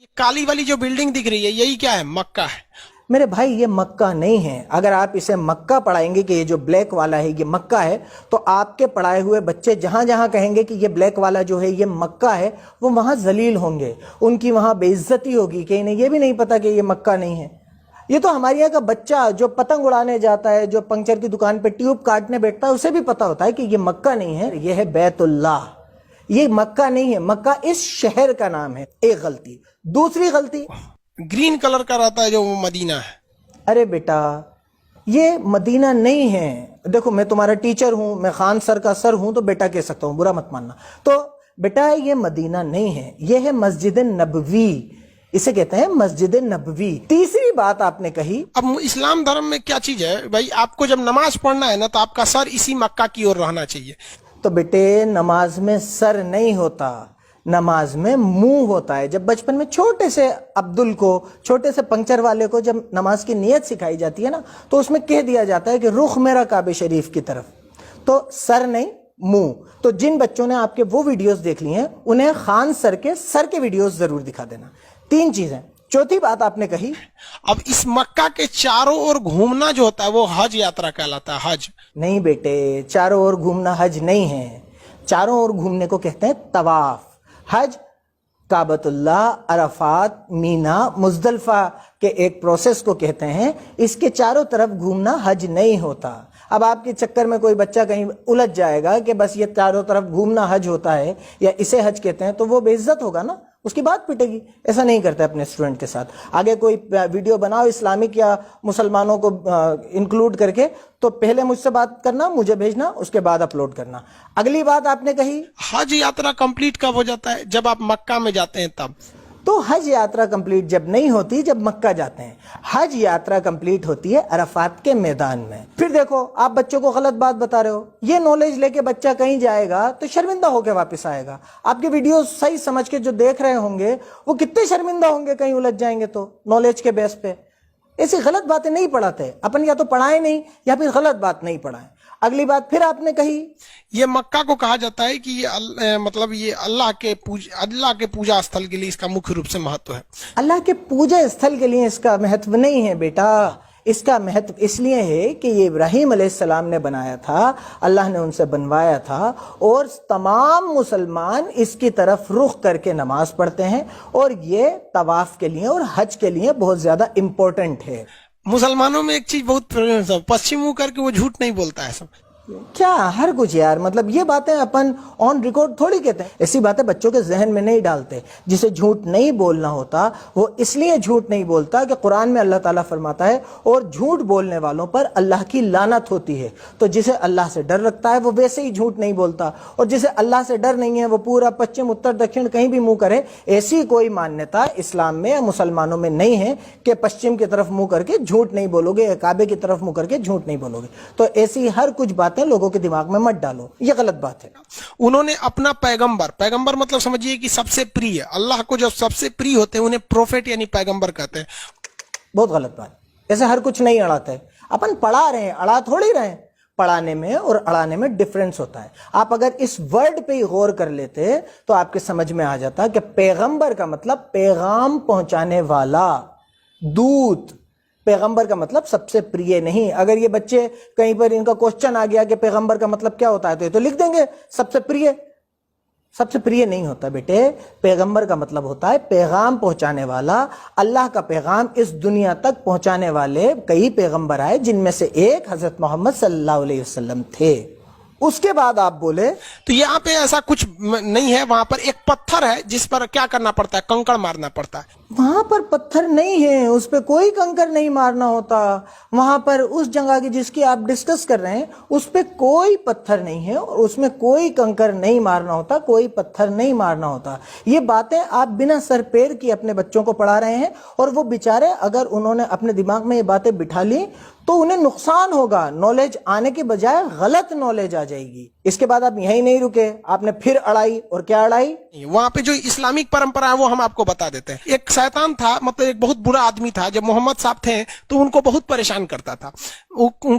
یہ کالی والی جو بلڈنگ دکھ رہی ہے یہی کیا ہے؟ مکہ ہے۔ میرے بھائی یہ مکہ نہیں ہے. اگر آپ اسے مکہ پڑھائیں گے کہ یہ جو بلیک والا ہے یہ مکہ ہے، تو آپ کے پڑھائے ہوئے بچے جہاں جہاں کہیں گے کہ یہ بلیک والا جو ہے یہ مکہ ہے، وہ وہاں ذلیل ہوں گے، ان کی وہاں بے عزتی ہوگی کہ انہیں یہ بھی نہیں پتا کہ یہ مکہ نہیں ہے. یہ تو ہمارے یہاں کا بچہ جو پتنگ اڑانے جاتا ہے، جو پنکچر کی دکان پہ ٹیوب کاٹنے بیٹھتا ہے، اسے بھی پتا ہوتا ہے کہ یہ مکہ نہیں ہے، یہ ہے بیت اللہ. یہ مکہ نہیں ہے، مکہ اس شہر کا نام ہے. ایک غلطی. دوسری غلطی، گرین کلر کا رہتا ہے جو وہ مدینہ ہے۔ ارے بیٹا یہ مدینہ نہیں ہے. دیکھو میں تمہارا ٹیچر ہوں، میں خان سر کا سر ہوں تو بیٹا کہہ سکتا ہوں، برا مت ماننا. تو بیٹا یہ مدینہ نہیں ہے، یہ ہے مسجد نبوی، اسے کہتے ہیں مسجد نبوی. تیسری بات آپ نے کہی، اب اسلام دھرم میں کیا چیز ہے بھائی؟ آپ کو جب نماز پڑھنا ہے نا تو آپ کا سر اسی مکہ کی اور رہنا چاہیے۔ تو بیٹے نماز میں سر نہیں ہوتا، نماز میں منہ ہوتا ہے. جب بچپن میں چھوٹے سے عبدل کو، چھوٹے سے پنکچر والے کو جب نماز کی نیت سکھائی جاتی ہے نا، تو اس میں کہہ دیا جاتا ہے کہ رخ میرا کعبہ شریف کی طرف. تو سر نہیں، منہ. تو جن بچوں نے آپ کے وہ ویڈیوز دیکھ لی ہیں انہیں خان سر کے ویڈیوز ضرور دکھا دینا. 3 چیزیں. چوتھی بات آپ نے کہی، اب اس مکہ کے چاروں اور گھومنا جو ہوتا ہے وہ حج یاترا کہلاتا ہے۔ حج نہیں بیٹے، چاروں اور گھومنا حج نہیں ہے. چاروں اور گھومنے کو کہتے ہیں طواف. حج کعبۃ اللہ، عرفات، مینا، مزدلفہ کے ایک پروسیس کو کہتے ہیں. اس کے چاروں طرف گھومنا حج نہیں ہوتا. اب آپ کے چکر میں کوئی بچہ کہیں الجھ جائے گا کہ بس یہ چاروں طرف گھومنا حج ہوتا ہے یا اسے حج کہتے ہیں، تو وہ بے عزت ہوگا نا، اس کی بات پٹے گی. ایسا نہیں کرتا اپنے اسٹوڈنٹ کے ساتھ. آگے کوئی ویڈیو بناؤ اسلامک یا مسلمانوں کو انکلوڈ کر کے، تو پہلے مجھ سے بات کرنا، مجھے بھیجنا، اس کے بعد اپلوڈ کرنا. اگلی بات آپ نے کہی، حج یاترا کمپلیٹ کب ہو جاتا ہے؟ جب آپ مکہ میں جاتے ہیں تب. تو حج یاترا کمپلیٹ جب نہیں ہوتی جب مکہ جاتے ہیں. حج یاترا کمپلیٹ ہوتی ہے عرفات کے میدان میں. پھر دیکھو آپ بچوں کو غلط بات بتا رہے ہو. یہ نالج لے کے بچہ کہیں جائے گا تو شرمندہ ہو کے واپس آئے گا. آپ کے ویڈیو صحیح سمجھ کے جو دیکھ رہے ہوں گے وہ کتنے شرمندہ ہوں گے کہیں الجھ جائیں گے تو، نالج کے بیس پہ. ایسی غلط باتیں نہیں پڑھاتے اپن، یا تو پڑھائیں نہیں یا پھر غلط بات نہیں پڑھائیں. اگلی بات پھر آپ نے کہی، یہ مکہ کو کہا جاتا ہے کہ یہ مطلب یہ اللہ کے پوجا استھل کے لیے اس کا مکھ روپ سے مہتو ہے۔ اللہ کے پوجا استھل کے لیے اس کا مہتو نہیں ہے بیٹا. اس کا مہتو اس لیے ہے کہ یہ ابراہیم علیہ السلام نے بنایا تھا، اللہ نے ان سے بنوایا تھا، اور تمام مسلمان اس کی طرف رخ کر کے نماز پڑھتے ہیں، اور یہ طواف کے لیے اور حج کے لیے بہت زیادہ امپورٹنٹ ہے. مسلمانوں میں ایک چیز بہت پشچم منہ کر کے وہ جھوٹ نہیں بولتا ہے سب. کیا ہر کچھ یار، مطلب یہ باتیں اپن آن ریکارڈ تھوڑی کہتے ہیں. ایسی باتیں بچوں کے ذہن میں نہیں ڈالتے. جسے جھوٹ نہیں بولنا ہوتا وہ اس لیے جھوٹ نہیں بولتا کہ قرآن میں اللہ تعالیٰ فرماتا ہے اور جھوٹ بولنے والوں پر اللہ کی لعنت ہوتی ہے. تو جسے اللہ سے ڈر رکھتا ہے وہ ویسے ہی جھوٹ نہیں بولتا، اور جسے اللہ سے ڈر نہیں ہے وہ پورا پچھم اتر دکھن کہیں بھی منہ کرے. ایسی کوئی مانیتا اسلام میں یا مسلمانوں میں نہیں ہے کہ پچھم کی طرف منہ کر کے جھوٹ نہیں بولو گے یا کعبے کی طرف منہ کر کے جھوٹ نہیں بولو گے. تو ایسی ہر کچھ باتیں لوگوں کے دماغ میں مت ڈالو، یہ غلط بات ہے. انہوں نے اپنا پیغمبر مطلب سمجھیے کہ سب سے پری ہے. اللہ کو جو سب سے پری ہوتے ہیں انہیں پروفیٹ یعنی پیغمبر کہتے ہیں. بہت غلط بات. ایسے ہر کچھ نہیں اڑاتے. اپن پڑھا رہے ہیں، اڑا تھوڑی رہے ہیں. پڑھانے میں اور اڑانے میں ڈفرنس ہوتا ہے. آپ اگر اس ورڈ پہ ہی غور کر لیتے تو آپ کے سمجھ میں آ جاتا کہ پیغمبر کا مطلب پیغام پہنچانے والا، دودھ. پیغمبر کا مطلب سب سے پریے نہیں. اگر یہ بچے کہیں پر ان کا کوشچن آ گیا کہ پیغمبر کا مطلب کیا ہوتا ہے تو یہ تو لکھ دیں گے سب سے پریے. سب سے پریے نہیں ہوتا بیٹے. پیغمبر کا مطلب ہوتا ہے پیغام پہنچانے والا. اللہ کا پیغام اس دنیا تک پہنچانے والے کئی پیغمبر آئے، جن میں سے ایک حضرت محمد صلی اللہ علیہ وسلم تھے. اس کے بعد آپ بولے تو یہاں پہ ایسا کچھ نہیں ہے. وہاں پر ایک پتھر ہے جس پر کیا کرنا پڑتا ہے؟ کنکڑ مارنا پڑتا ہے. وہاں پر پتھر نہیں ہے، اس پہ کوئی کنکر نہیں مارنا ہوتا. وہاں پر اس جگہ کی جس کی آپ ڈسکس کر رہے ہیں اس پہ کوئی پتھر نہیں ہے اور اس میں کوئی کنکر نہیں مارنا ہوتا، کوئی پتھر نہیں مارنا ہوتا. یہ باتیں آپ بنا سر پیر کی اپنے بچوں کو پڑھا رہے ہیں، اور وہ بیچارے اگر انہوں نے اپنے دماغ میں یہ باتیں بٹھا لی تو انہیں نقصان ہوگا. نالج آنے کے بجائے غلط نالج آ جائے. جائے گی. اس کے بعد آپ یہیں نہیں رکے, آپ نے پھر اڑائی, اور کیا اڑائی؟ وہاں پہ جو اسلامک پرمپرا ہے وہ ہم آپ کو بتا دیتے ہیں. ایک شیطان تھا, مطلب ایک بہت برا آدمی تھا. جب محمد صاحب تھے تو ان کو بہت پریشان کرتا تھا.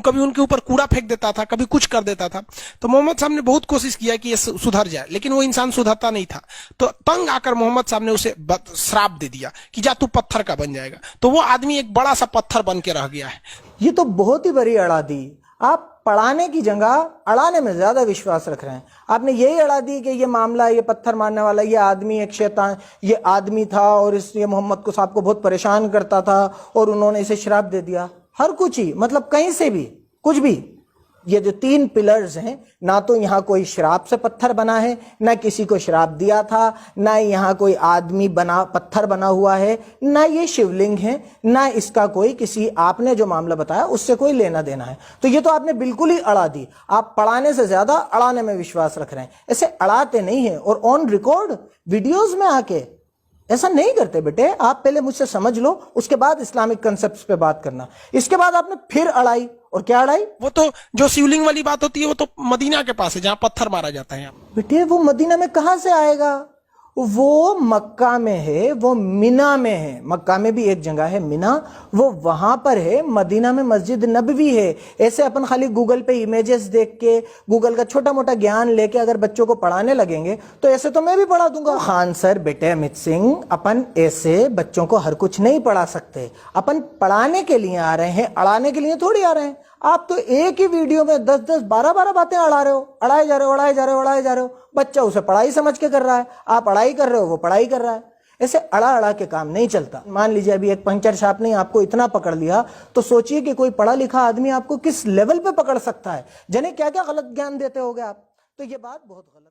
کبھی ان کے اوپر کوڑا پھینک دیتا تھا, کبھی کچھ کر دیتا تھا. تو محمد صاحب نے بہت کوشش کیا کہ یہ سدھر جائے, لیکن وہ انسان سدھرتا نہیں تھا. تو تنگ آ کر محمد صاحب نے اسے شراپ دے دیا کہ جا تو پتھر کا بن جائے گا. تو وہ آدمی ایک بڑا سا پتھر بن کے رہ گیا ہے. یہ تو بہت ہی بڑی اڑا دی. آپ پڑھانے کی جگہ اڑانے میں زیادہ وشواس رکھ رہے ہیں. آپ نے یہی اڑا دی کہ یہ معاملہ, یہ پتھر مارنے والا, یہ آدمی ایک شیطان, یہ آدمی تھا اور یہ محمد کو صاحب کو بہت پریشان کرتا تھا اور انہوں نے اسے شراب دے دیا. ہر کچھ ہی, مطلب کہیں سے بھی کچھ بھی. یہ جو 3 پلرز ہیں, نہ تو یہاں کوئی شراب سے پتھر بنا ہے, نہ کسی کو شراب دیا تھا, نہ یہاں کوئی آدمی بنا پتھر بنا ہوا ہے, نہ یہ شیولنگ ہے, نہ اس کا کوئی کسی آپ نے جو معاملہ بتایا اس سے کوئی لینا دینا ہے. تو یہ تو آپ نے بالکل ہی اڑا دی. آپ پڑھانے سے زیادہ اڑانے میں وشواس رکھ رہے ہیں. ایسے اڑاتے نہیں ہیں. اور آن ریکارڈ ویڈیوز میں آ کے ایسا نہیں کرتے بیٹے. آپ پہلے مجھ سے سمجھ لو, اس کے بعد اسلامک کنسپٹس پہ بات کرنا. اس کے بعد آپ نے پھر اڑائی, اور کیا اڑائی؟ وہ تو جو شیولنگ والی بات ہوتی ہے وہ تو مدینہ کے پاس ہے جہاں پتھر مارا جاتا ہے. بیٹے وہ مدینہ میں کہاں سے آئے گا؟ وہ مکہ میں ہے, وہ مینا میں ہے. مکہ میں بھی ایک جگہ ہے مینا, وہ وہاں پر ہے. مدینہ میں مسجد نبوی ہے. ایسے اپن خالی گوگل پہ امیجز دیکھ کے, گوگل کا چھوٹا موٹا گیان لے کے اگر بچوں کو پڑھانے لگیں گے تو ایسے تو میں بھی پڑھا دوں گا. خان سر, بیٹے امت سنگھ, اپن ایسے بچوں کو ہر کچھ نہیں پڑھا سکتے. اپن پڑھانے کے لیے آ رہے ہیں, اڑانے کے لیے تھوڑی آ رہے ہیں. آپ تو ایک ہی ویڈیو میں 10 12 باتیں اڑا رہے ہو, اڑائے جا رہے ہو. بچہ اسے پڑھائی سمجھ کے کر رہا ہے, آپ اڑائی کر رہے ہو, وہ پڑھائی کر رہا ہے. ایسے اڑا کے کام نہیں چلتا. مان لیجیے ابھی ایک پنچر شاپ نے آپ کو اتنا پکڑ لیا, تو سوچئے کہ کوئی پڑھا لکھا آدمی آپ کو کس لیول پہ پکڑ سکتا ہے. جنہیں کیا کیا غلط گیان دیتے ہوگے آپ. تو یہ بات بہت غلط.